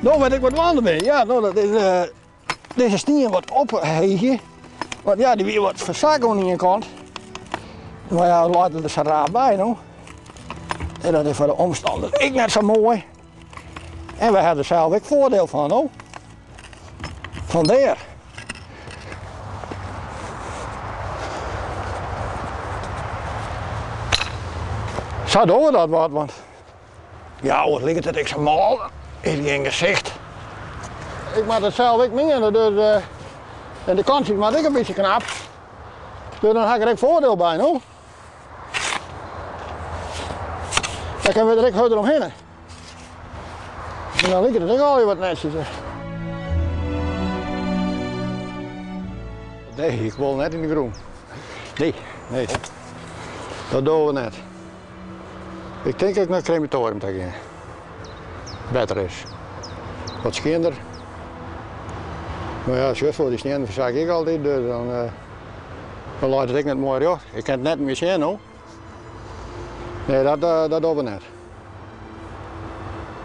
Nou weet ik wat landen ben. Ja, nou, dat is, deze stien wat opheegen. Want ja, die weer wat verzakken aan de kant. Maar ja, we laten er zo raar bij nou. En dat is voor de omstanders ik net zo mooi. En we hebben er zelf ook voordeel van, oh. Vandaar. Zo doen we dat wat, want ja, wat ligt het ik zo mal in je gezicht. Ik maak het zelf ook meer, dus en de kant ziet maar ik een beetje knap. Dus dan heb ik er ook voordeel bij, no? Dan kunnen we er ook verder omheen. En dan ligt het ook alweer wat netjes. Nee, ik wil net in de groen. Nee. Dat doen we net. Ik denk dat ik naar het crematorium te gaan. Beter is. Wat schinder. Maar ja, juist voor die sneeuw verzak ik altijd, dus dan laat het ik net mooi hoor. Ik kan het net meer zien hoor. Nee, dat doen we net.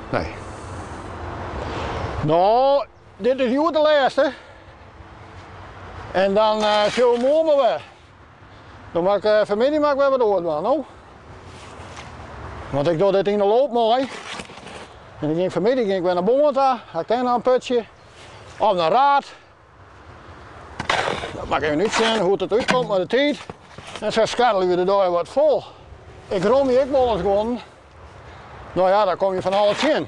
Nee. Nou, dit is nu de laatste. En dan zullen we morgen weer. Dan maak ik vanmiddag weer wat door nou. Want ik doe dit in de loop mooi. En ik ging vanmiddag weer naar boven toe, ga ik daar naar een putje. Of naar raad. Dat mag even niet zien hoe het uitkomt met de tijd. En zo scharrelen we de door wat vol. Ik rom hier ook wel eens gewoon. Nou ja, daar kom je van alles in.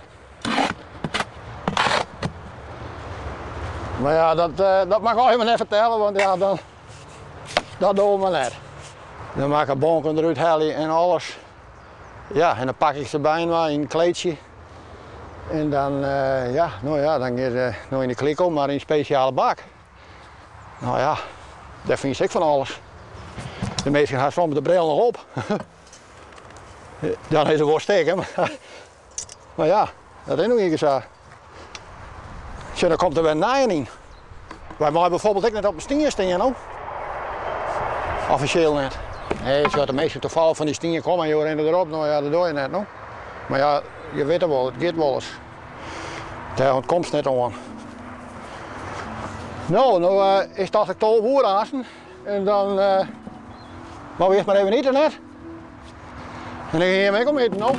Maar ja, dat mag ik even vertellen, want ja, dat doen we net. Dan maak ik een bonken eruit halen en alles. Ja, en dan pak ik ze bijna in een kleedje. En dan, ja, nou ja, dan is nog in de kliko, maar in een speciale bak. Nou ja, daar vind ik van alles. De meesten gaan soms de bril nog op. Dan is het wel steken, maar ja, dat is nog niet zo. Zo, dan komt er weer naaien in. Wij mogen bijvoorbeeld ook net op een stier staan, no? Officieel net. Nee, zo de meeste toevallig van die stier komen en je rent erop, nou ja, dat doe je net, no? Maar ja, je weet het wel, het gaat wel eens. Daar komt het net aan. Nou is dat ik tol boer aan en dan maar we eerst maar even eten net. En dan ga je mee om eten, nou.